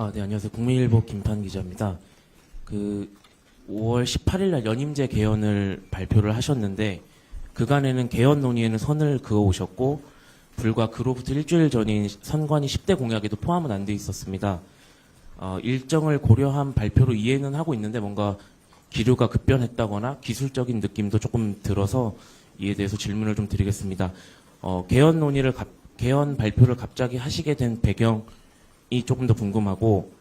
네, 안녕하세요. 국민일보 김판 기자입니다. 5월 18일 날 연임제 개헌을 발표를 하셨는데, 그간에는 개헌 논의에는 선을 그어 오셨고, 불과 그로부터 일주일 전인 선관위 10대 공약에도 포함은 안 돼 있었습니다. 일정을 고려한 발표로 이해는 하고 있는데, 뭔가 기류가 급변했다거나 기술적인 느낌도 조금 들어서 이에 대해서 질문을 좀 드리겠습니다. 개헌 발표를 갑자기 하시게 된 배경이 조금 더 궁금하고,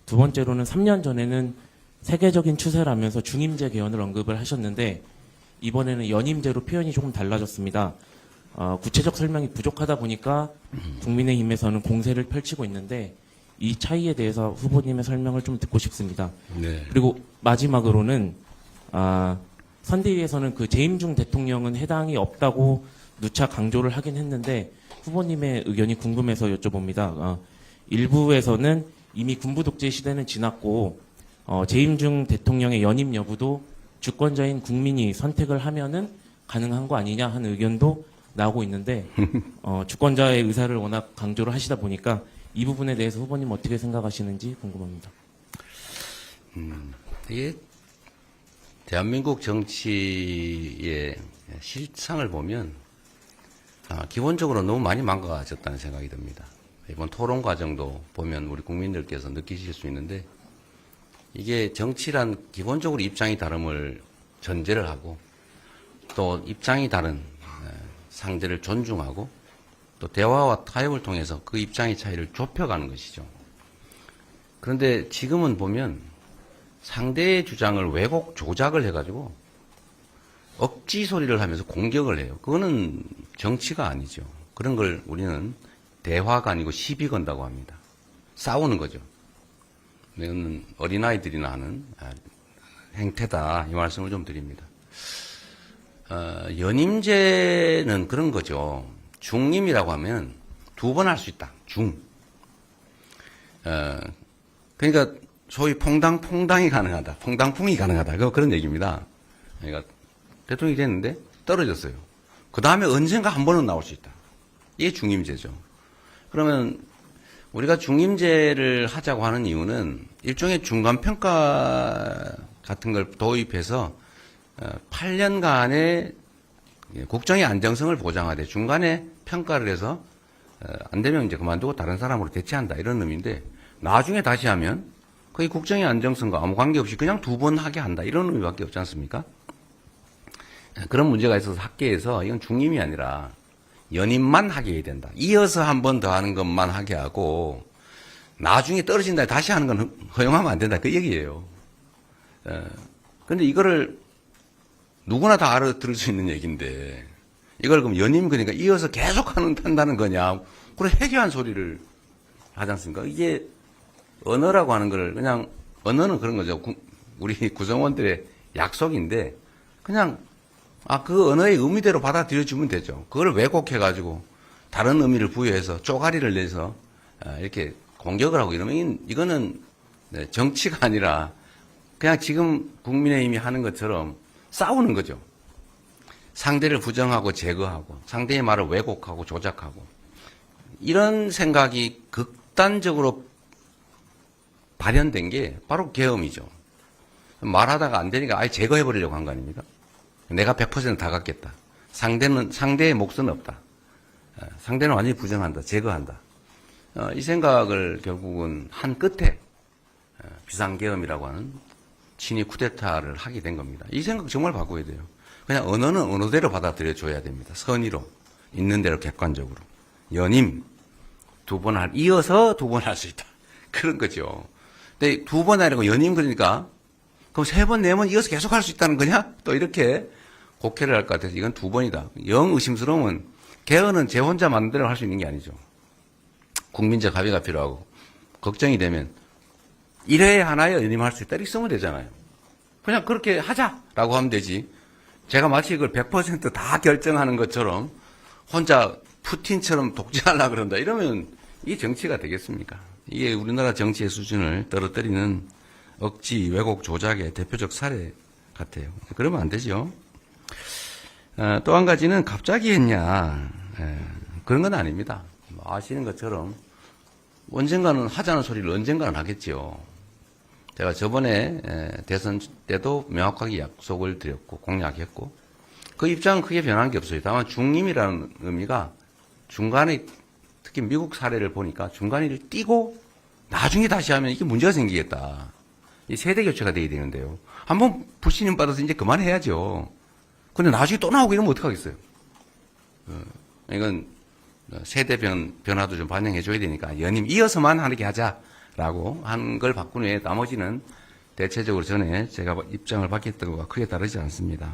두 번째로는 3년 전에는 세계적인 추세라면서 중임제 개헌을 언급을 하셨는데, 이번에는 연임제로 표현이 조금 달라졌습니다. 구체적 설명이 부족하다 보니까 국민의힘에서는 공세를 펼치고 있는데, 이 차이에 대해서 후보님의 설명을 좀 듣고 싶습니다. 네. 그리고 마지막으로는 선대위에서는 재임중 대통령은 해당이 없다고 누차 강조를 하긴 했는데, 후보님의 의견이 궁금해서 여쭤봅니다. 일부에서는 이미 군부 독재 시대는 지났고 재임중 대통령의 연임 여부도 주권자인 국민이 선택을 하면은 가능한 거 아니냐 하는 의견도 나오고 있는데, 주권자의 의사를 워낙 강조를 하시다 보니까 이 부분에 대해서 후보님 어떻게 생각하시는지 궁금합니다. 이게 대한민국 정치의 실상을 보면 기본적으로 너무 많이 망가졌다는 생각이 듭니다. 이번 토론 과정도 보면 우리 국민들께서 느끼실 수 있는데, 이게 정치란 기본적으로 입장이 다름을 전제를 하고, 또 입장이 다른 상대를 존중하고, 또 대화와 타협을 통해서 그 입장의 차이를 좁혀가는 것이죠. 그런데 지금은 보면 상대의 주장을 왜곡 조작을 해가지고 억지 소리를 하면서 공격을 해요. 그거는 정치가 아니죠. 그런 걸 우리는 대화가 아니고 시비 건다고 합니다. 싸우는 거죠. 이건 어린아이들이나 하는 행태다, 이 말씀을 좀 드립니다. 연임제는 그런 거죠. 중임이라고 하면 두 번 할 수 있다. 그러니까 소위 퐁당퐁당이 가능하다. 퐁당풍이 가능하다. 그런 얘기입니다. 그러니까 대통령이 됐는데 떨어졌어요. 그 다음에 언젠가 한 번은 나올 수 있다. 이게 중임제죠. 그러면 우리가 중임제를 하자고 하는 이유는 일종의 중간평가 같은 걸 도입해서 8년간의 국정의 안정성을 보장하되 중간에 평가를 해서 안 되면 이제 그만두고 다른 사람으로 대체한다, 이런 의미인데, 나중에 다시 하면 거의 국정의 안정성과 아무 관계없이 그냥 두 번 하게 한다, 이런 의미밖에 없지 않습니까? 그런 문제가 있어서 학계에서 이건 중임이 아니라 연임만 하게 해야 된다. 이어서 한 번 더 하는 것만 하게 하고 나중에 떨어진다 다시 하는 건 허용하면 안 된다, 그 얘기예요. 그런데 이거를 누구나 다 알아들을 수 있는 얘기인데, 이걸 그럼 연임, 그러니까 이어서 계속 한다는 거냐, 그런 해괴한 소리를 하지 않습니까? 이게 언어라고 하는 걸 그냥, 언어는 그런 거죠. 우리 구성원들의 약속인데, 그냥 그 언어의 의미대로 받아들여주면 되죠. 그걸 왜곡해가지고 다른 의미를 부여해서 쪼가리를 내서 이렇게 공격을 하고 이러면 이거는 정치가 아니라 그냥 지금 국민의힘이 하는 것처럼 싸우는 거죠. 상대를 부정하고 제거하고 상대의 말을 왜곡하고 조작하고, 이런 생각이 극단적으로 발현된 게 바로 계엄이죠. 말하다가 안 되니까 아예 제거해버리려고 한 거 아닙니까? 내가 100%다 갖겠다. 상대의 몫은 없다. 상대는 완전히 부정한다. 제거한다. 이 생각을 결국은 한 끝에 비상계엄이라고 하는 친위 쿠데타를 하게 된 겁니다. 이 생각 정말 바꿔야 돼요. 그냥 언어는 언어대로 받아들여줘야 됩니다. 선의로, 있는 대로 객관적으로. 연임, 이어서 두 번 할 수 있다. 그런 거죠. 근데 두 번 하려고 연임, 그러니까 그럼 세 번, 네 번 이어서 계속 할 수 있다는 거냐? 또 이렇게 곡해를 할 것 같아서 이건 두 번이다. 영 의심스러우면 개헌은 제 혼자 마음대로 할 수 있는 게 아니죠. 국민적 합의가 필요하고, 걱정이 되면 1회에 하나에 연임할 수 있다, 이렇게 쓰면 되잖아요. 그냥 그렇게 하자라고 하면 되지. 제가 마치 이걸 100% 결정하는 것처럼 혼자 푸틴처럼 독재하려고 그런다, 이러면 이게 정치가 되겠습니까? 이게 우리나라 정치의 수준을 떨어뜨리는 억지, 왜곡, 조작의 대표적 사례 같아요. 그러면 안 되죠. 또 한 가지는 갑자기 했냐, 그런 건 아닙니다. 아시는 것처럼 언젠가는 하자는 소리를 언젠가는 하겠죠. 제가 저번에 대선 때도 명확하게 약속을 드렸고 공약했고 그 입장은 크게 변한 게 없어요. 다만 중임이라는 의미가 중간에 특히 미국 사례를 보니까 중간에 띄고 나중에 다시 하면 이게 문제가 생기겠다. 이 세대 교체가 돼야 되는데요. 한번 불신임 받아서 이제 그만해야죠. 근데 나중에 또 나오고 이러면 어떡하겠어요. 이건 세대 변화도 좀 반영해 줘야 되니까 연임 이어서만 하게 하자라고 한 걸 바꾼 후에 나머지는 대체적으로 전에 제가 입장을 바뀌었던 것과 크게 다르지 않습니다.